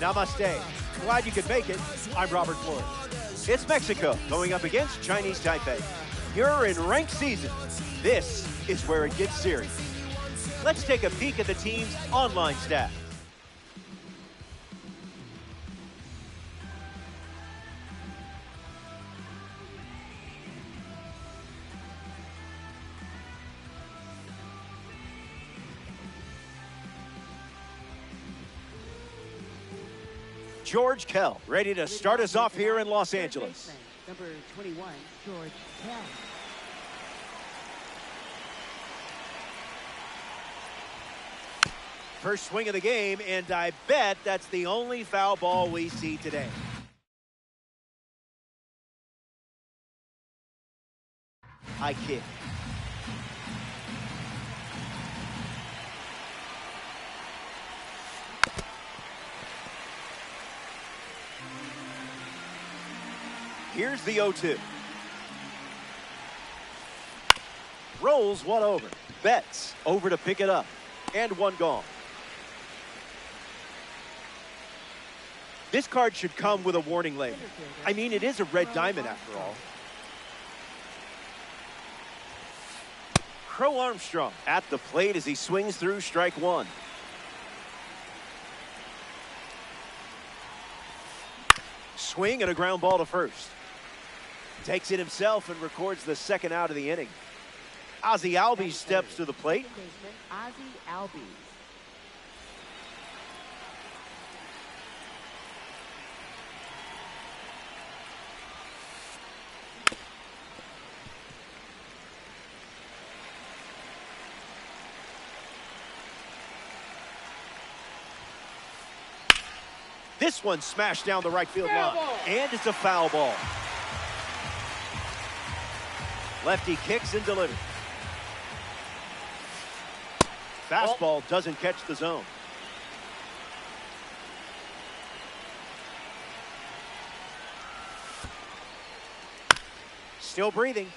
Namaste. Glad you could make it. I'm Robert Flores. It's Mexico going up against Chinese Taipei. You're in ranked season. This is where it gets serious. Let's take a peek at the team's online stats. George Kell, ready to start us off here in Los Angeles. Number 21, George Kell. First swing of the game, and I bet that's the only foul ball we see today. High kick. Here's the 0-2. Rolls one over. Betts over to pick it up. And one gone. This card should come with a warning label. I mean, it is a red diamond after all. Crow Armstrong at the plate as he swings through strike one. Swing and a ground ball to first. Takes it himself and records the second out of the inning. Ozzie Albies steps to the plate. Ozzie Albies. This one smashed down the right field line. And it's a foul ball. Lefty kicks and delivers. Fastball doesn't catch the zone. Still breathing.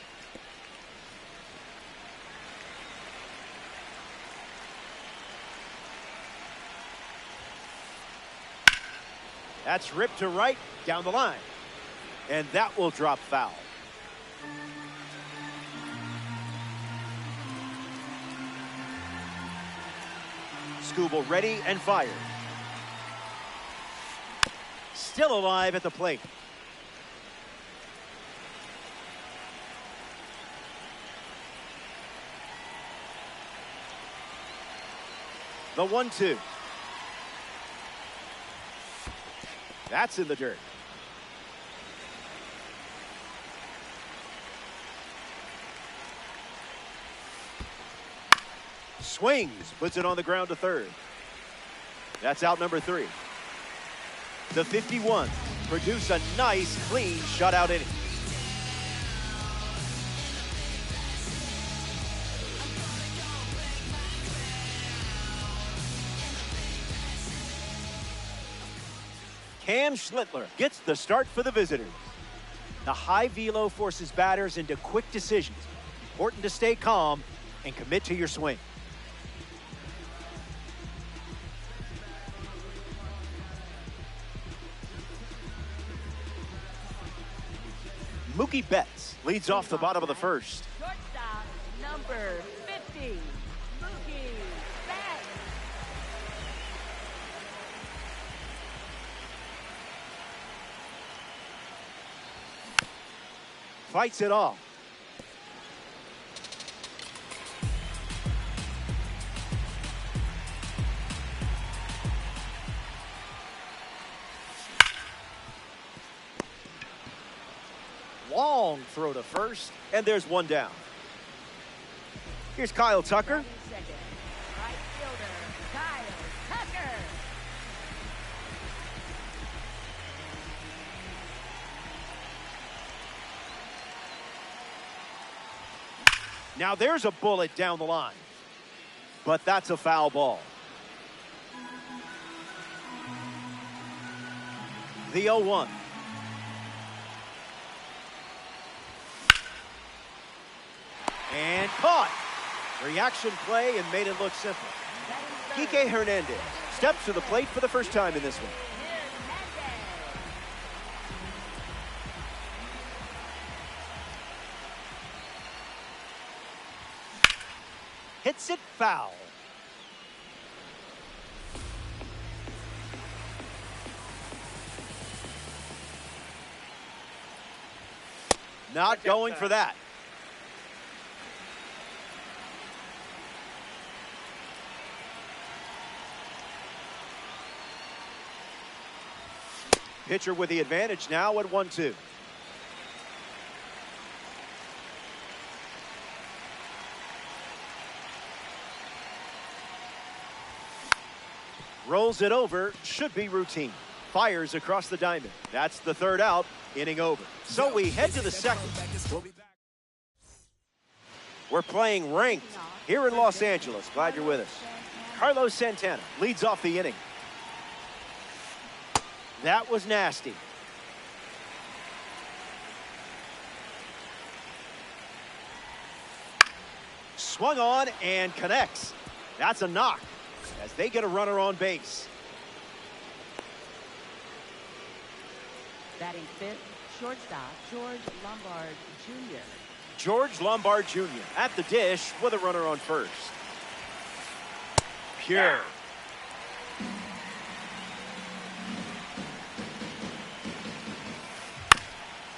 That's ripped to right, down the line. And that will drop foul. Skubal ready and fired. Still alive at the plate. The 1-2. That's in the dirt. Swings, puts it on the ground to third. That's out number 3. The 51 produce a nice, clean shutout inning. Cam Schlittler gets the start for the visitors. The high velo forces batters into quick decisions. Important to stay calm and commit to your swing. Mookie Betts leads off the bottom of the first. Shortstop, number 50, Mookie Betts. Fights it off. Long throw to first, and there's one down. Here's Kyle Tucker. Second, right fielder, Kyle Tucker. Now there's a bullet down the line, but that's a foul ball. The 0-1. And caught. Reaction play and made it look simple. Kike Hernandez steps to the plate for the first time in this one. hits it foul. Not going for that. Pitcher with the advantage now at 1-2. Rolls it over, should be routine. Fires across the diamond. That's the third out, inning over. So we head to the second. We're playing ranked here in Los Angeles. Glad you're with us. Carlos Santana leads off the inning. That was nasty. Swung on and connects. That's a knock as they get a runner on base. Batting fifth, shortstop George Lombard Jr. George Lombard Jr. at the dish with a runner on first. Pure.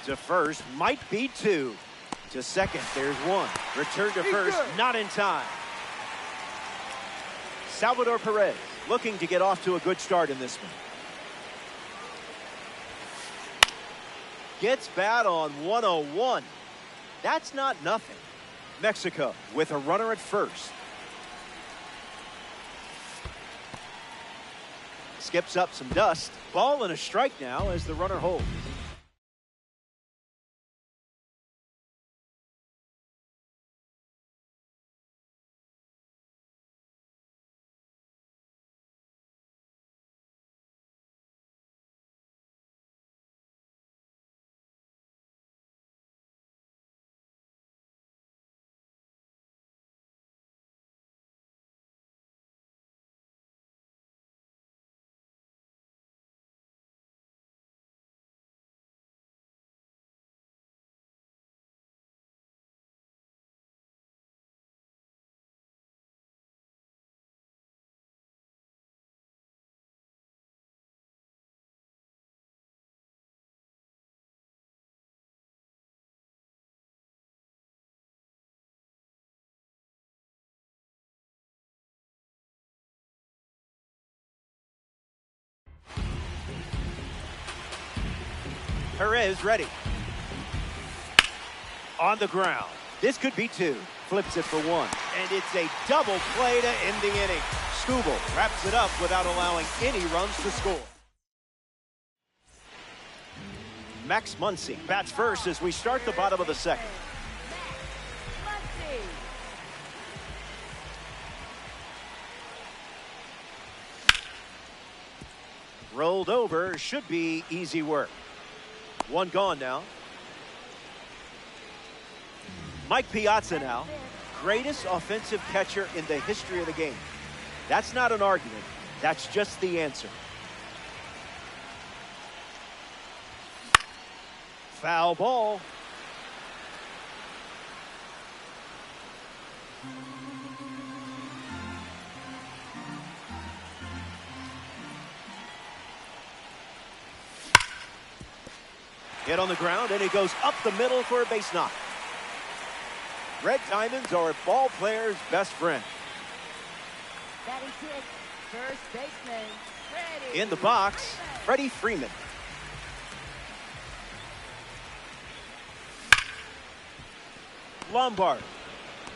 To first, might be two. To second, there's one. Return to first, not in time. Salvador Perez looking to get off to a good start in this one. Gets bat on 101. That's not nothing. Mexico with a runner at first. Skips up some dust. Ball and a strike now as the runner holds. Perez ready. On the ground. This could be two. Flips it for one. And it's a double play to end the inning. Skubal wraps it up without allowing any runs to score. Max Muncy bats first as we start the bottom of the second. Rolled over, should be easy work. One gone now. Mike Piazza now, greatest offensive catcher in the history of the game. That's not an argument. That's just the answer. Foul ball. Hit on the ground, and it goes up the middle for a base knock. Red diamonds are a ball player's best friend. Batting sixth, first baseman, Freddie. In the box, Freddie Freeman. Lombard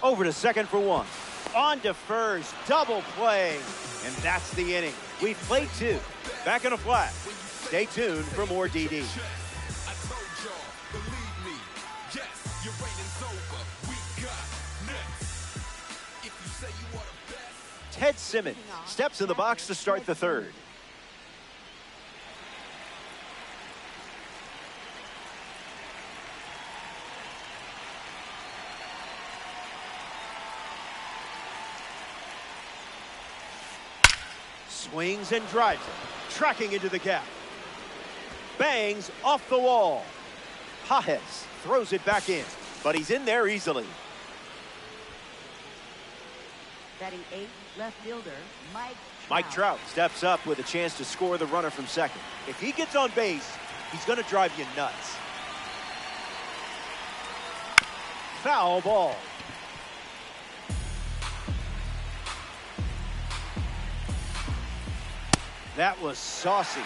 over to second for one. On to first, double play, and that's the inning. We've played two. Back in a flat. Stay tuned for more DD. Ted Simmons steps in the box to start the third. Swings and drives it, tracking into the gap. Bangs off the wall. Pajes throws it back in, but he's in there easily. Batting 8th, left fielder, Mike Trout steps up with a chance to score the runner from second. If he gets on base, he's going to drive you nuts. Foul ball. That was saucy.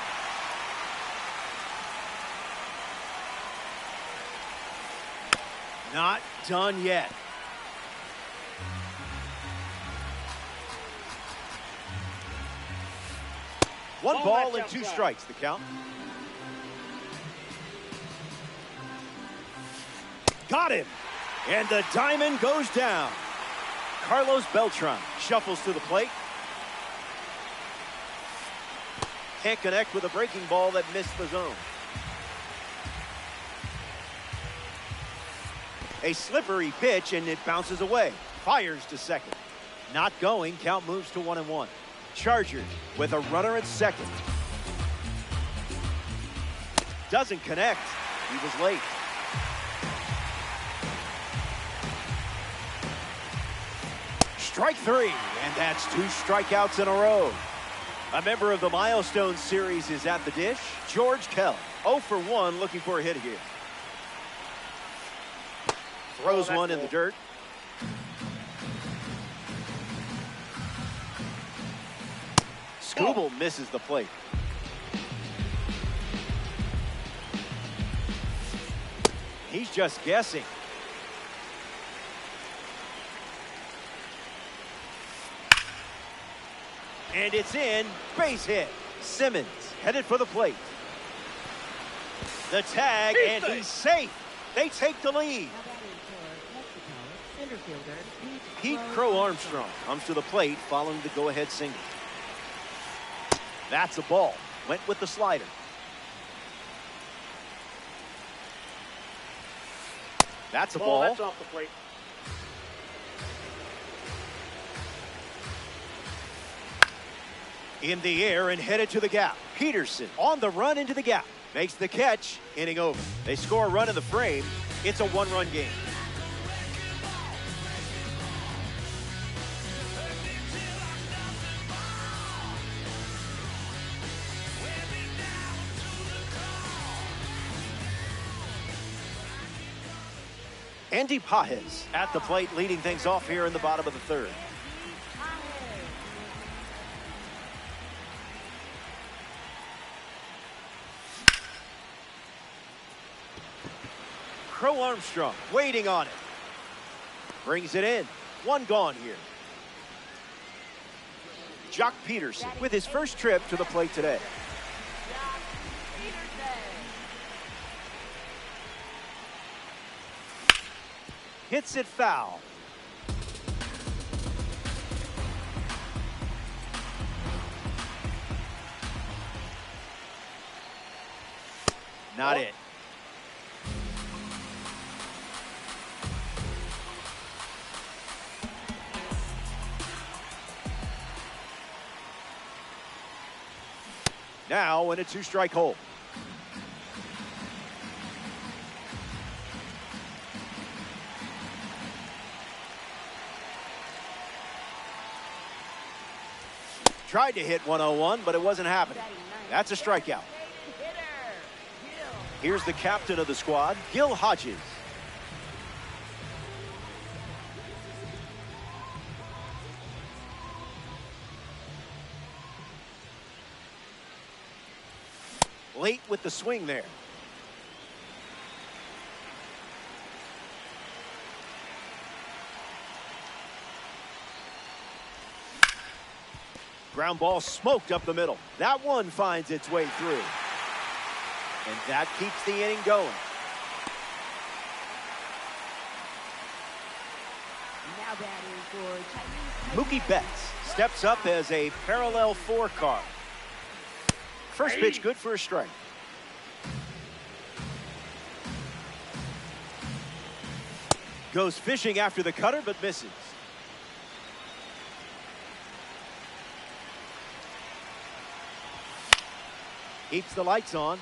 Not done yet. One ball and 2 strikes, the count. Got him. And the diamond goes down. Carlos Beltran shuffles to the plate. Can't connect with a breaking ball that missed the zone. A slippery pitch, and it bounces away. Fires to second. Not going. Count moves to 1-1. Chargers with a runner at second. Doesn't connect. He was late. Strike 3, and that's 2 strikeouts in a row. A member of the Milestone Series is at the dish. George Kell, 0 for 1, looking for a hit here. Throws one in the dirt. Skubal misses the plate. He's just guessing. And it's in. Base hit. Simmons headed for the plate. The tag, and he's safe. They take the lead. Pete Crow Armstrong comes to the plate following the go-ahead single. That's a ball. Went with the slider. That's a ball. That's off the plate. In the air and headed to the gap. Peterson on the run into the gap. Makes the catch. Inning over. They score a run in the frame. It's a 1-run game. Andy Pages at the plate, leading things off here in the bottom of the third. Crow Armstrong waiting on it. Brings it in. 1 gone here. Jock Peterson with his first trip to the plate today. Hits it foul. Not it. Now in a 2-strike hole. Tried to hit 101, but it wasn't happening. That's a strikeout. Here's the captain of the squad, Gil Hodges. Late with the swing there. Ground ball smoked up the middle. That one finds its way through. And that keeps the inning going. Now batting for Chinese. Mookie Betts steps up as a parallel 4 card. First pitch good for a strike. Goes fishing after the cutter, but misses. Keeps the lights on.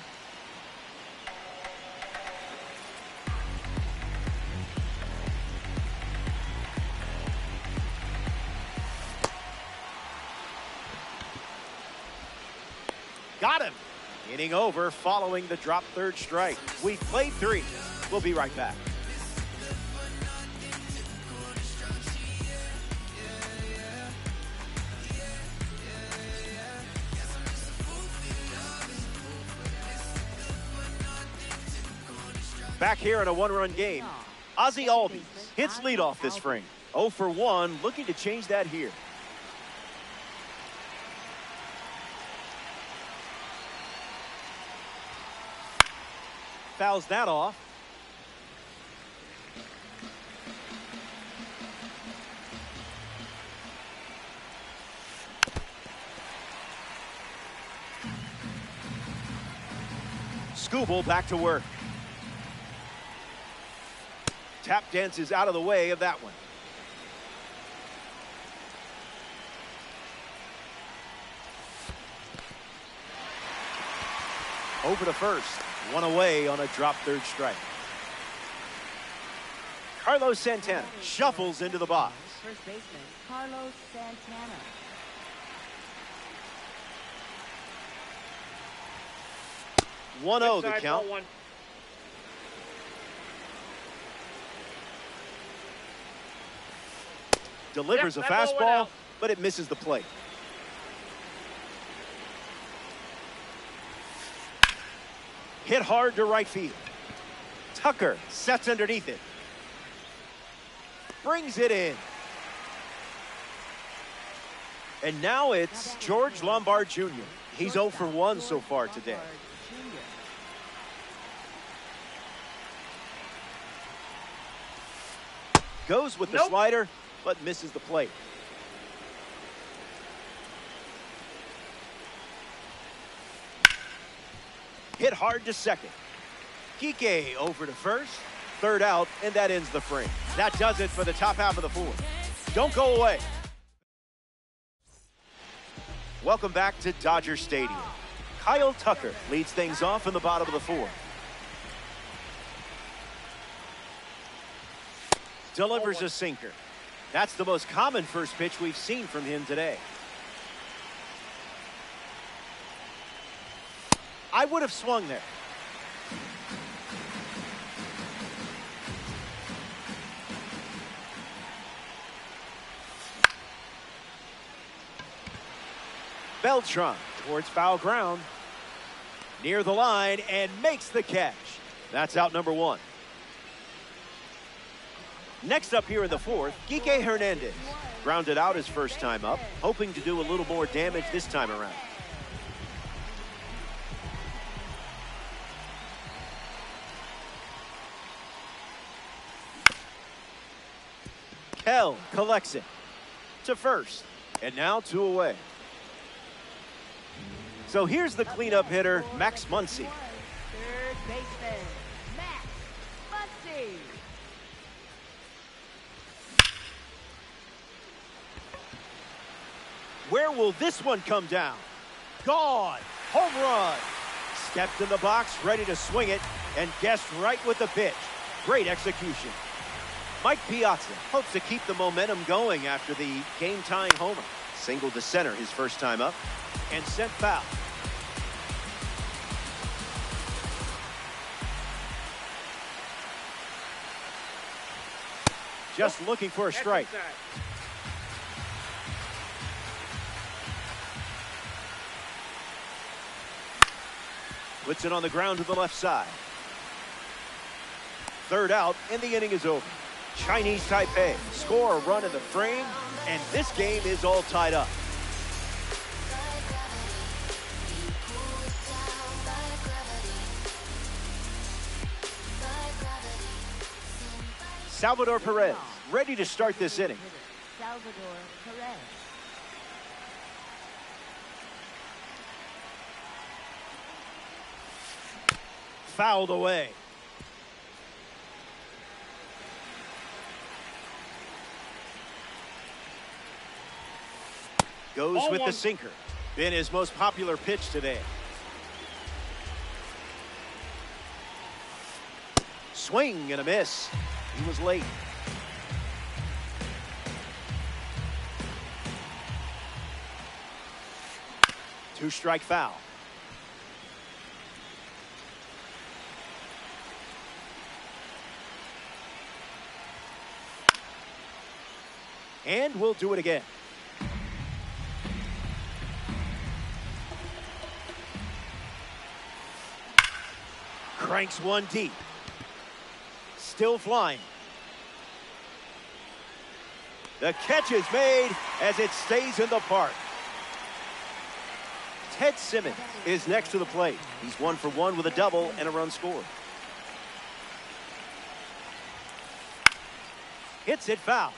Got him. Inning over following the drop third strike. We've played 3. We'll be right back. Back here in a 1-run game. Ozzie Albies hits leadoff this frame. 0 for 1, looking to change that here. Fouls that off. Skubal back to work. Tap dances out of the way of that one. Over to first. 1 away on a drop third strike. Carlos Santana shuffles into the box. First baseman, Carlos Santana. One 0 the count. Delivers a fastball, but it misses the plate. Hit hard to right field. Tucker sets underneath it. Brings it in. And now it's George Lombard Jr. He's 0 for 1 so far today. Goes with the slider, but misses the plate. Hit hard to second. Kike over to first. Third out, and that ends the frame. That does it for the top half of the 4th. Don't go away. Welcome back to Dodger Stadium. Kyle Tucker leads things off in the bottom of the 4th. Delivers a sinker. That's the most common first pitch we've seen from him today. I would have swung there. Beltran towards foul ground. Near the line and makes the catch. That's out number 1. Next up here in the 4th, Kike Hernandez grounded out his first time up, hoping to do a little more damage this time around. Kell collects it to first, and now 2 away. So here's the cleanup hitter, Max Muncy. Third baseman, Max Muncy. Where will this one come down? Gone. Home run. Stepped in the box, ready to swing it, and guessed right with the pitch. Great execution. Mike Piazza hopes to keep the momentum going after the game-tying homer. Single to center his first time up, and sent foul. Just looking for a strike. Puts it on the ground to the left side. Third out, and the inning is over. Chinese Taipei score a run in the frame, and this game is all tied up. Salvador Perez ready to start this inning. Salvador Perez. Fouled away. Goes with the sinker. Been his most popular pitch today. Swing and a miss. He was late. Two-strike foul. And we'll do it again. Cranks one deep. Still flying. The catch is made as it stays in the park. Ted Simmons is next to the plate. He's 1 for 1 with a double and a run scored. Hits it foul.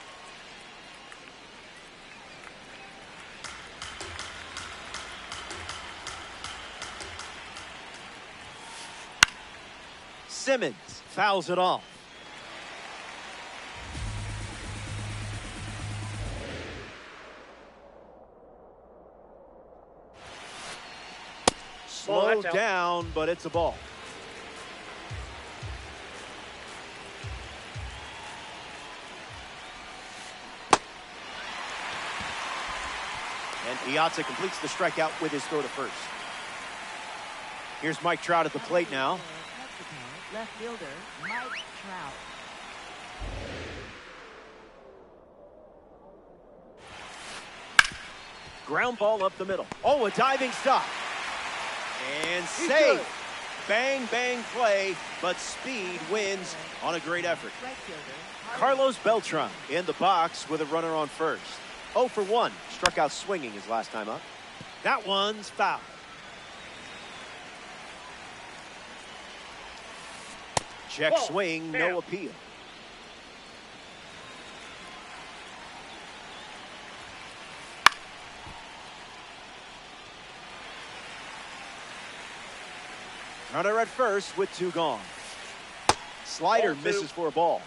Simmons fouls it off. Slow down, but it's a ball. And Piazza completes the strikeout with his throw to first. Here's Mike Trout at the plate now. Left fielder, Mike Trout. Ground ball up the middle. Oh, a diving stop. And save. Bang, bang play, but speed wins on a great effort. Right fielder, Carlos Beltran in the box with a runner on first. 0 for 1. Struck out swinging his last time up. That one's foul. Check swing, no appeal. Runner at first with 2 gone. Slider misses for a ball.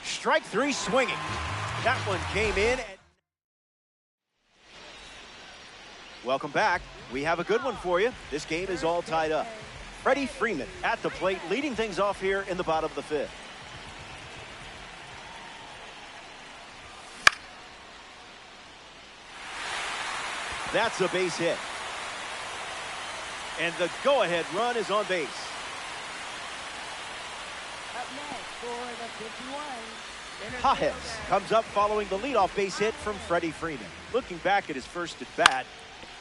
Strike 3 swinging. That one came in. Welcome back. We have a good one for you. This game is all tied up. Freddie Freeman at the plate, leading things off here in the bottom of the 5th. That's a base hit. And the go-ahead run is on base. up next for the 51. Pajes comes up following the leadoff base hit from Freddie Freeman. Looking back at his first at bat,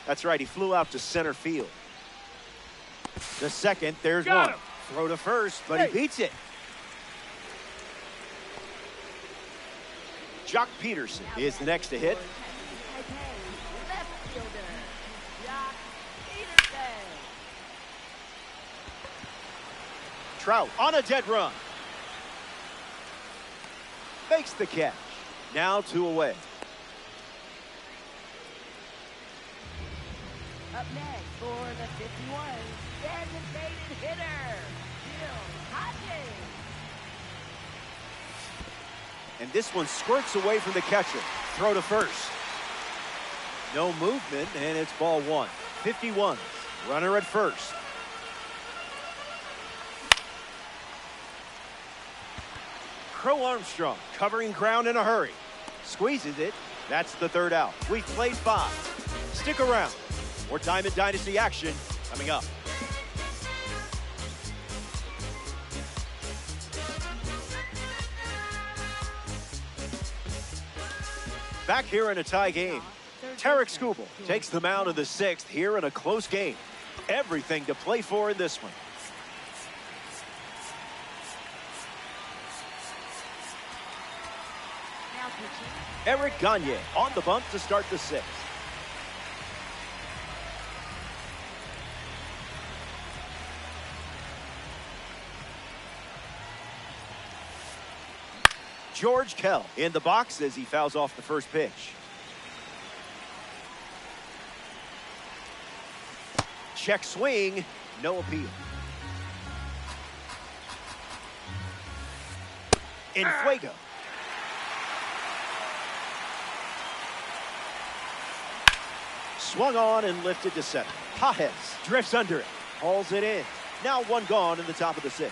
that's right, he flew out to center field. The second, there's one. Throw to first, but he beats it. Jock Peterson is the next to hit. Left fielder, Jock Peterson. Trout on a dead run. Makes the catch. Now 2 away. Up next for the 51, designated hitter, Bill Hodges. And this one squirts away from the catcher. Throw to first. No movement, and it's ball 1. 51. Runner at first. Crow Armstrong covering ground in a hurry. Squeezes it. That's the 3rd out. We've played 5. Stick around. More Diamond Dynasty action coming up. Back here in a tie game. Tarek Skubal takes the mound in the 6th here in a close game. Everything to play for in this one. Now pitching, Eric Gagne on the bump to start the 6th. George Kell in the box as he fouls off the first pitch. Check swing, no appeal. In Fuego. Swung on and lifted to center. Pajes drifts under it, hauls it in. Now 1 gone in the top of the 6th.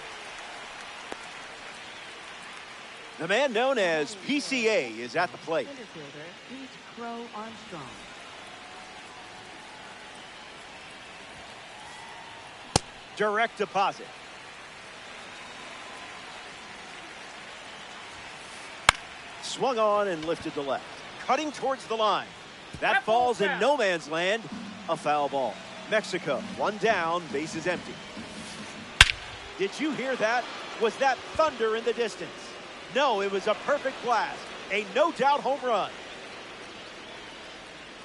The man known as PCA is at the plate. center fielder, Pete Crow Armstrong. Direct deposit. Swung on and lifted to left. Cutting towards the line. That falls in no man's land. A foul ball. Mexico, one down, bases empty. Did you hear that? Was that thunder in the distance? No, it was a perfect blast. A no-doubt home run.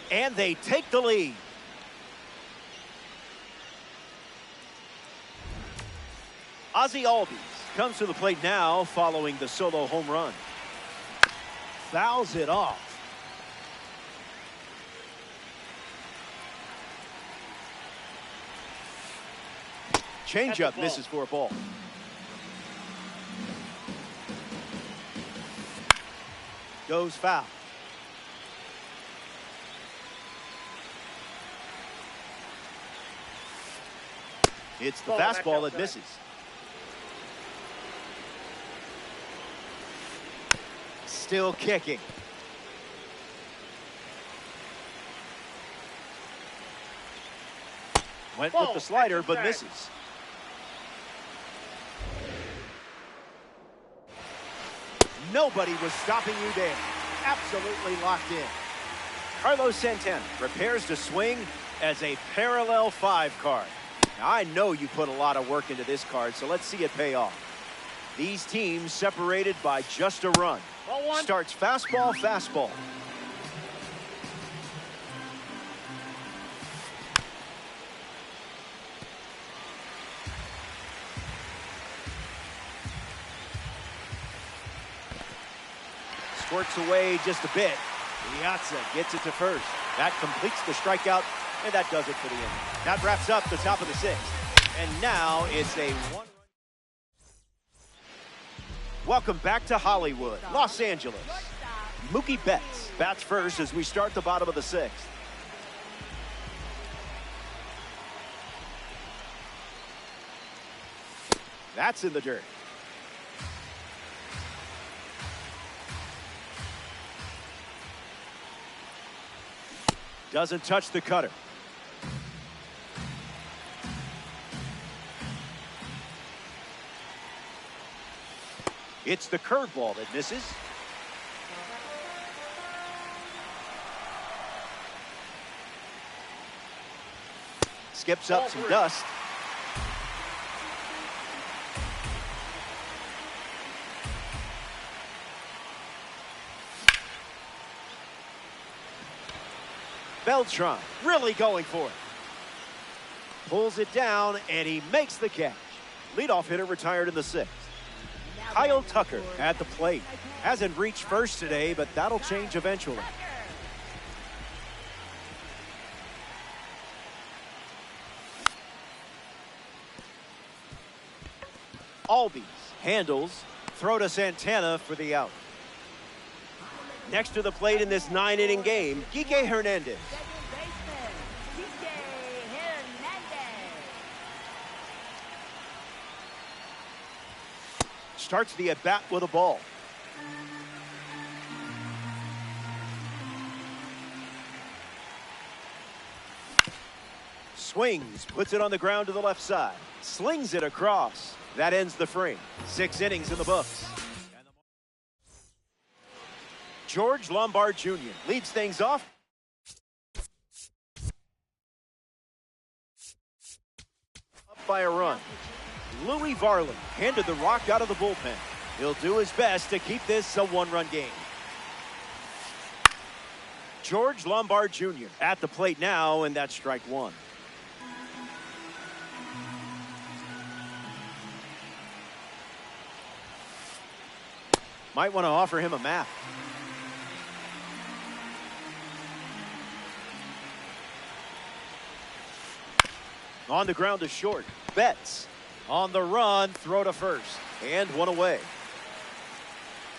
And they take the lead. Ozzie Albies comes to the plate now following the solo home run. Fouls it off. Changeup misses for a ball. Goes foul. It's the fastball that misses. Still kicking. Went with the slider, but misses. Nobody was stopping you there. Absolutely locked in. Carlos Santana prepares to swing as a parallel 5 card. Now, I know you put a lot of work into this card, so let's see it pay off. These teams separated by just a run. Starts fastball, fastball. Squirts away just a bit. Piazza gets it to first. That completes the strikeout, and that does it for the inning. That wraps up the top of the 6th. And now it's a one. Welcome back to Hollywood, Los Angeles. Mookie Betts bats first as we start the bottom of the 6th. That's in the dirt. Doesn't touch the cutter. It's the curveball that misses. Skips up some dust. Beltran really going for it. Pulls it down, and he makes the catch. Leadoff hitter retired in the 6th. Kyle Tucker at the plate. Hasn't reached first today, but that'll change eventually. Albies handles. Throw to Santana for the out. Next to the plate in this 9-inning game, Kike Hernandez. Starts the at-bat with a ball. Swings, puts it on the ground to the left side. Slings it across. That ends the frame. 6 innings in the books. George Lombard Jr. leads things off. Up by a run. Louis Varland handed the rock out of the bullpen. He'll do his best to keep this a 1-run game. George Lombard Jr. at the plate now, and that's strike 1. Might want to offer him a map. On the ground to short. Betts on the run, throw to first, and 1 away.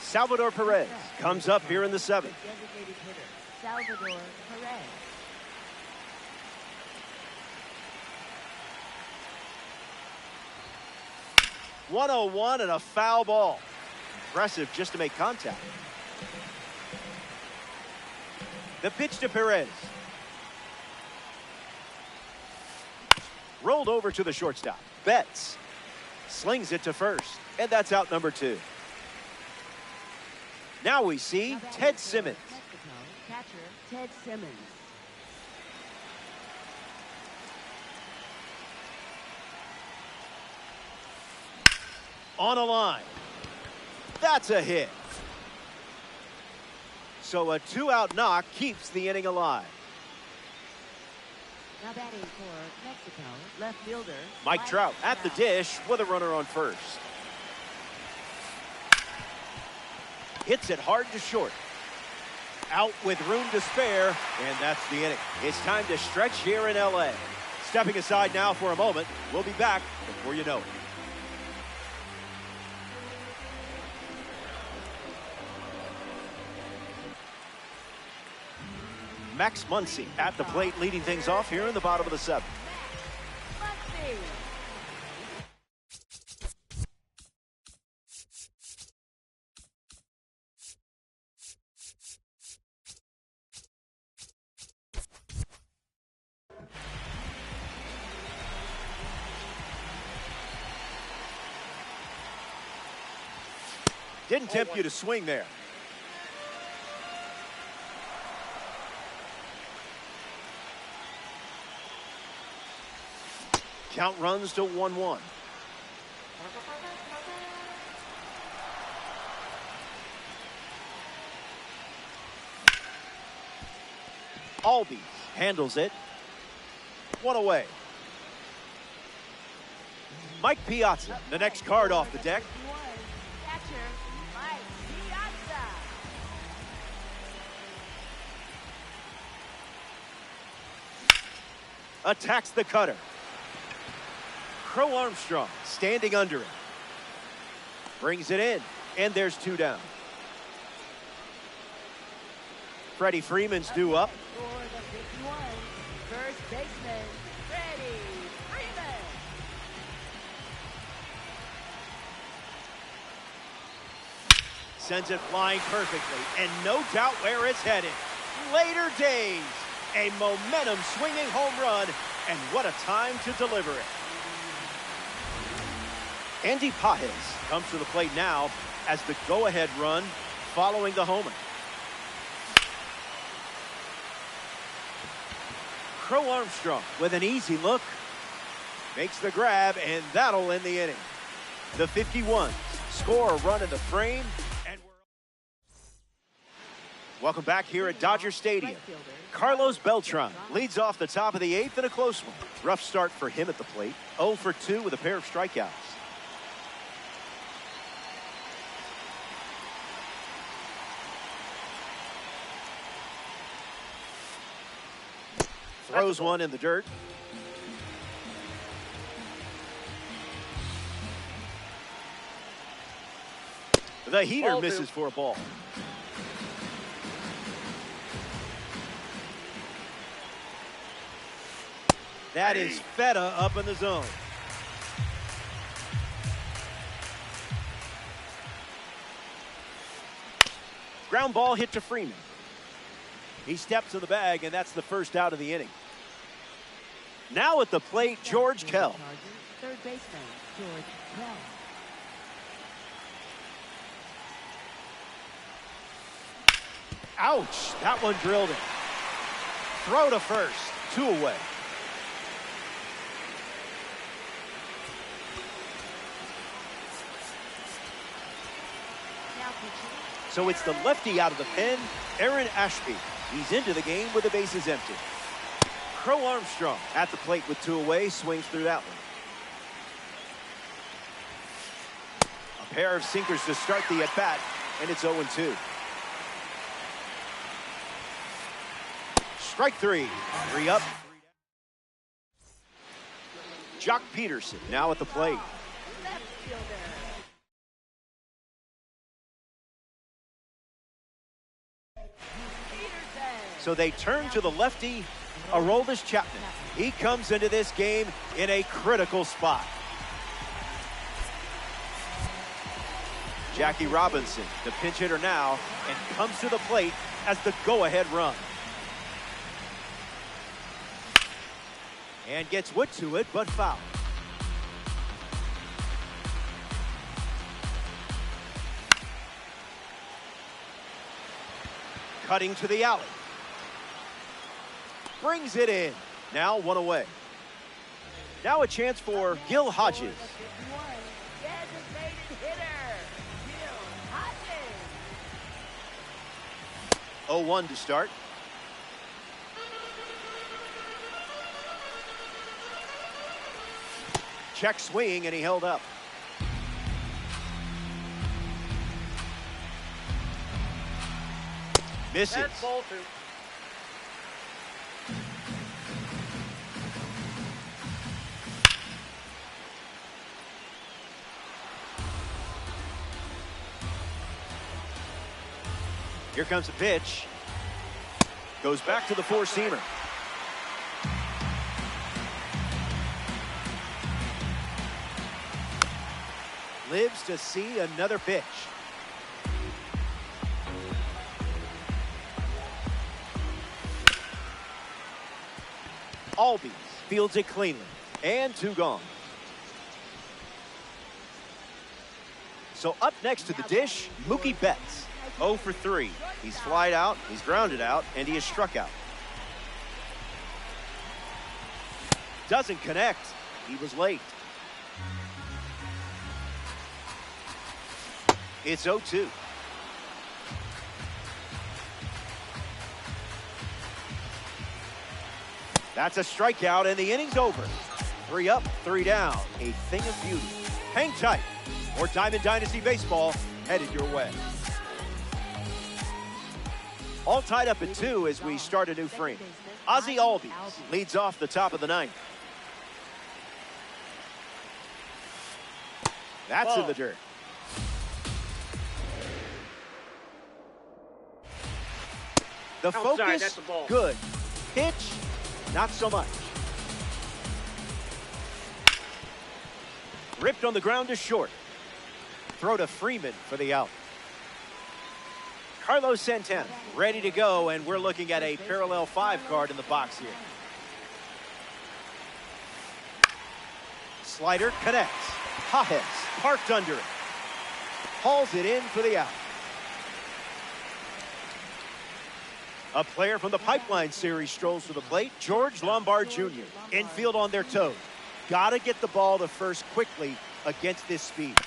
Salvador Perez comes up here in the 7th. Salvador Perez. .101 and a foul ball. Impressive just to make contact. The pitch to Perez. Rolled over to the shortstop. Betts slings it to first, and that's out number 2. Now we see Ted Simmons. Mexico, catcher Ted Simmons. On a line. That's a hit. So a 2-out knock keeps the inning alive. Now batting for Mexico, left fielder Mike Trout at the dish with a runner on first. Hits it hard to short. Out with room to spare, and that's the inning. It's time to stretch here in LA. Stepping aside now for a moment. We'll be back before you know it. Max Muncy at the plate, leading things off here in the bottom of the seventh. Muncy. Didn't tempt you to swing there. Count runs to 1-1. Albies handles it. One away. Mike Piazza, the next card off the deck. Catcher Mike Piazza. Attacks the cutter. Crow Armstrong standing under it. Brings it in, and there's 2 down. Freddie Freeman's due up. For the 51, first baseman, Freddie Freeman. Sends it flying perfectly, and no doubt where it's headed. Later days, a momentum swinging home run, and what a time to deliver it. Andy Pages comes to the plate now as the go-ahead run following the homer. Crow Armstrong with an easy look. Makes the grab, and that'll end the inning. The 51s score a run in the frame. And welcome back here at Dodger Stadium. Carlos Beltran leads off the top of the 8th in a close one. Rough start for him at the plate. 0 for 2 with a pair of strikeouts. Throws one in the dirt. The heater misses for a ball. That is Feta up in the zone. Ground ball hit to Freeman. He steps to the bag, and that's the first out of the inning. Now at the plate, George Kell. Third baseman, George Kell. Ouch, that one drilled him. Throw to first, 2 away. Now pitching. So it's the lefty out of the pen, Aaron Ashby. He's into the game with the bases empty. Crow Armstrong at the plate with 2 away, swings through that one. A pair of sinkers to start the at-bat, and it's 0-2. Strike 3. 3 up. Jock Peterson now at the plate. Left fielder. So they turn to the lefty, Aroldis Chapman. He comes into this game in a critical spot. Jackie Robinson, the pinch hitter now, and comes to the plate as the go-ahead run. And gets wood to it, but foul. Cutting to the alley. Brings it in. Now one away. Now a chance for Gil Hodges. Designated hitter, Gil Hodges. 0-1 to start. Check swing, and he held up. Misses. That's ball two. Here comes the pitch. Goes back to the four-seamer. Lives to see another pitch. Albies fields it cleanly. And 2 gone. So up next to the dish, Mookie Betts. 0 for 3. He's flied out, he's grounded out, and he is struck out. Doesn't connect. He was late. It's 0-2. That's a strikeout, and the inning's over. 3 up, 3 down. A thing of beauty. Hang tight. More Diamond Dynasty Baseball headed your way. All tied up at 2 as we start a new frame. Ozzie Albies leads off the top of the 9th. That's in the dirt. The focus, that's a ball. good. Pitch, not so much. Ripped on the ground to short. Throw to Freeman for the out. Carlos Santana ready to go, and we're looking at a parallel 5 card in the box here. Slider connects. Hodges parked under it. Hauls it in for the out. A player from the Pipeline Series strolls to the plate, George Lombard Jr. Infield on their toes. Gotta get the ball to first quickly against this speed.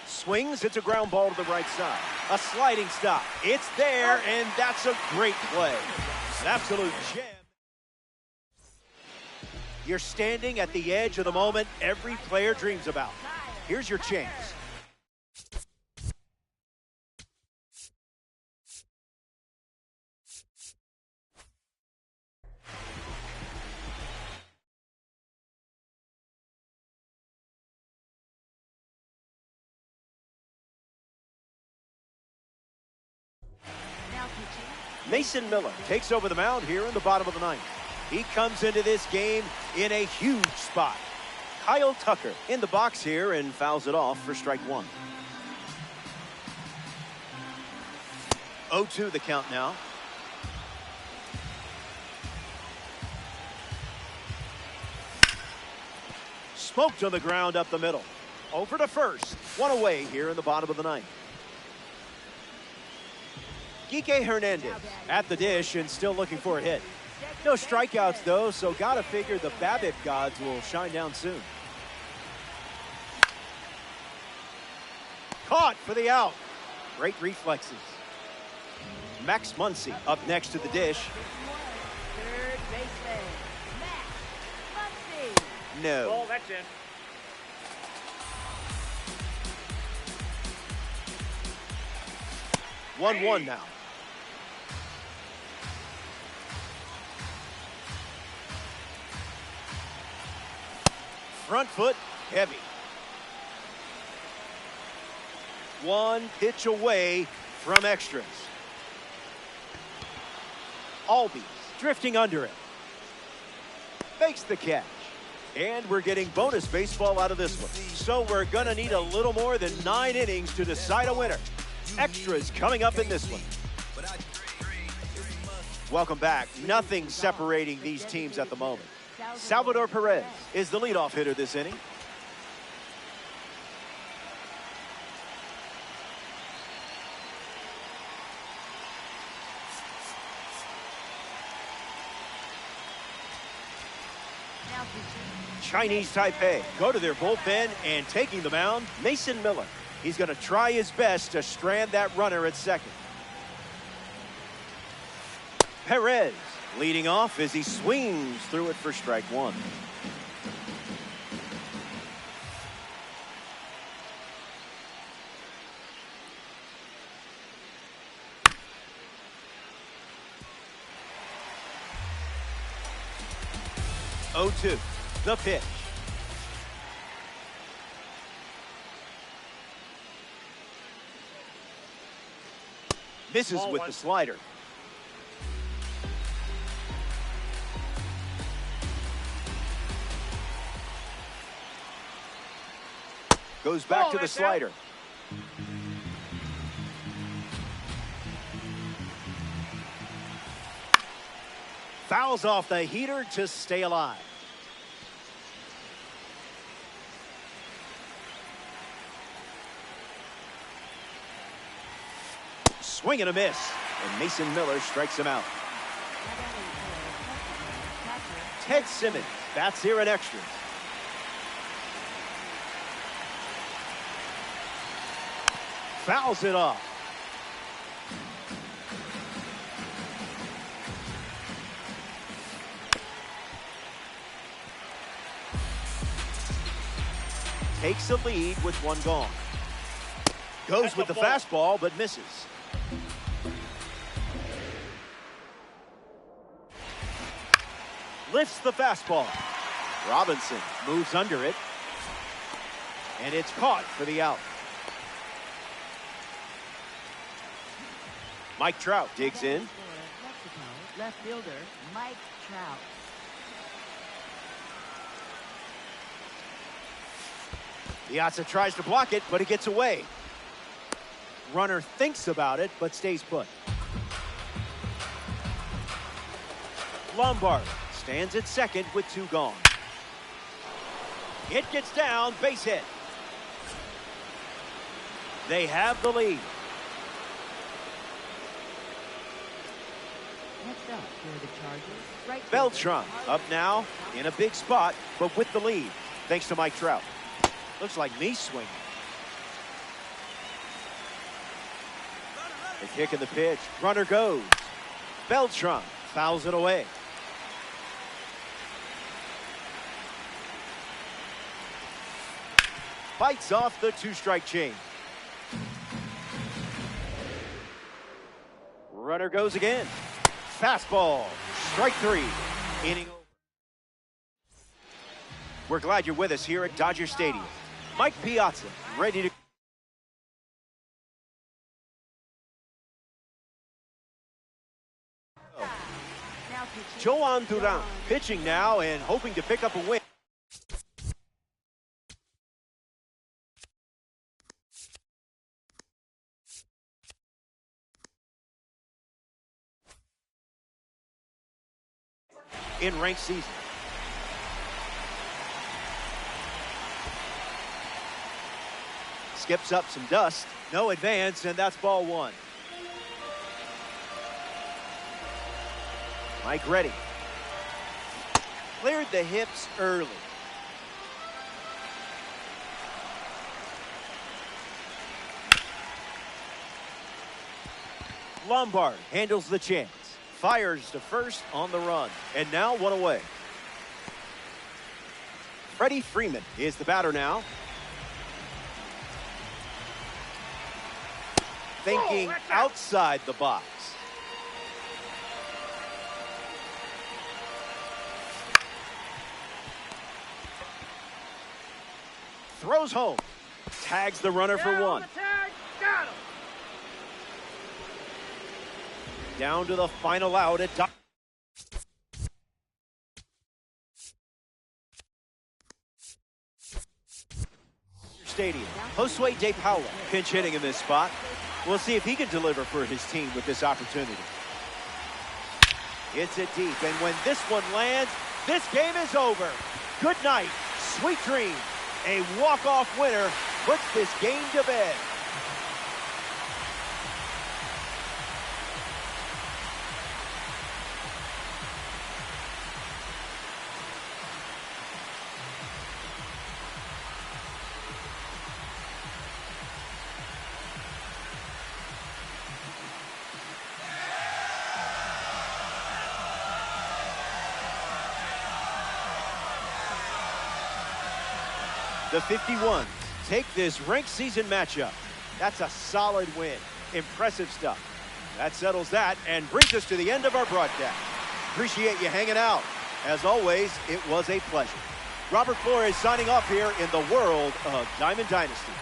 Swings, it's a ground ball to the right side. A sliding stop. It's there, and that's a great play. An absolute gem. You're standing at the edge of the moment every player dreams about. Here's your chance. Mason Miller takes over the mound here in the bottom of the 9th. He comes into this game in a huge spot. Kyle Tucker in the box here and fouls it off for strike 1. 0-2 the count now. Smoked on the ground up the middle. Over to first. 1 away here in the bottom of the 9th. Kike Hernandez at the dish and still looking for a hit. No strikeouts, though, so gotta figure the BABIP gods will shine down soon. Caught for the out. Great reflexes. Max Muncy up next to the dish. Third baseman, Max Muncy. No. Ball, that's in. Hey. 1-1 now. Front foot, heavy. 1 pitch away from extras. Albies drifting under it. Makes the catch. And we're getting bonus baseball out of this one. So we're going to need a little more than 9 innings to decide a winner. Extras coming up in this one. Welcome back. Nothing separating these teams at the moment. Salvador Perez is the leadoff hitter this inning. Now pitching. Chinese Taipei go to their bullpen and taking the mound, Mason Miller. He's going to try his best to strand that runner at second. Perez leading off as he swings through it for strike one. Oh, 2, the pitch. Misses with the slider. Goes back to the slider. Fouls off the heater to stay alive. Swing and a miss. And Mason Miller strikes him out. Ted Simmons bats here in extras. Fouls it off. Takes the lead with one gone. Goes with the fastball, but misses. Lifts the fastball. Robinson moves under it. And it's caught for the out. Mike Trout digs in. Mexico, left fielder Mike Trout. Piazza tries to block it, but it gets away. Runner thinks about it, but stays put. Lombard stands at second with two gone. It gets down, base hit. They have the lead. Next up for the Chargers, right Beltran up now in a big spot, but with the lead, thanks to Mike Trout. Looks like me swinging. The kick and the pitch. Runner goes. Beltran fouls it away. Bites off the two-strike chain. Runner goes again. Fastball. Strike three. Inning over. We're glad you're with us here at Dodger Stadium. Mike Piazza ready to... Joan Duran pitching now and hoping to pick up a win. In ranked season. Skips up some dust. No advance, and that's ball one. Mike ready. Cleared the hips early. Lombard handles the chance. Fires to first on the run. And now one away. Freddie Freeman is the batter now. Thinking outside the box. Throws home. Tags the runner for one. Down to the final out at Dodger Stadium. Josue De Paula pinch hitting in this spot. We'll see if he can deliver for his team with this opportunity. It's it deep, and when this one lands, this game is over. Good night, sweet dreams. A walk-off winner puts this game to bed. The 51s take this ranked season matchup. That's a solid win. Impressive stuff. That settles that and brings us to the end of our broadcast. Appreciate you hanging out. As always, it was a pleasure. Robert Flores signing off here in the world of Diamond Dynasty.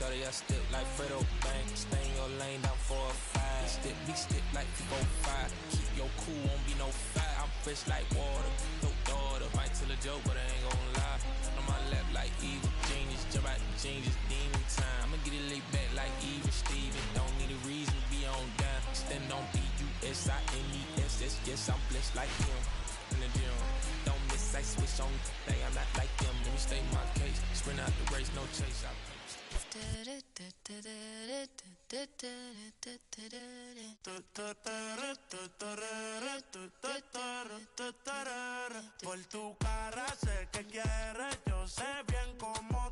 Shorty, I step like Fredo Bang. Stay in your lane down 4 or 5. Stick like 4 or 5. Keep your cool, won't be no fight. I'm fresh like water. Your daughter might tell a joke, but I ain't gon' lie. On my lap like evil genius. Jump out the changes, demon time. I'ma get it laid back like evil Steven. Don't need a reason to be on down. Stand on B-U-S-I-N-E-S. Yes, I'm blessed like him. In the gym. Don't miss, I switch on. Hey, I'm not like them. Let me state my case. Sprint out the race, no chase. Por tu cara sé que quieres, yo sé bien cómo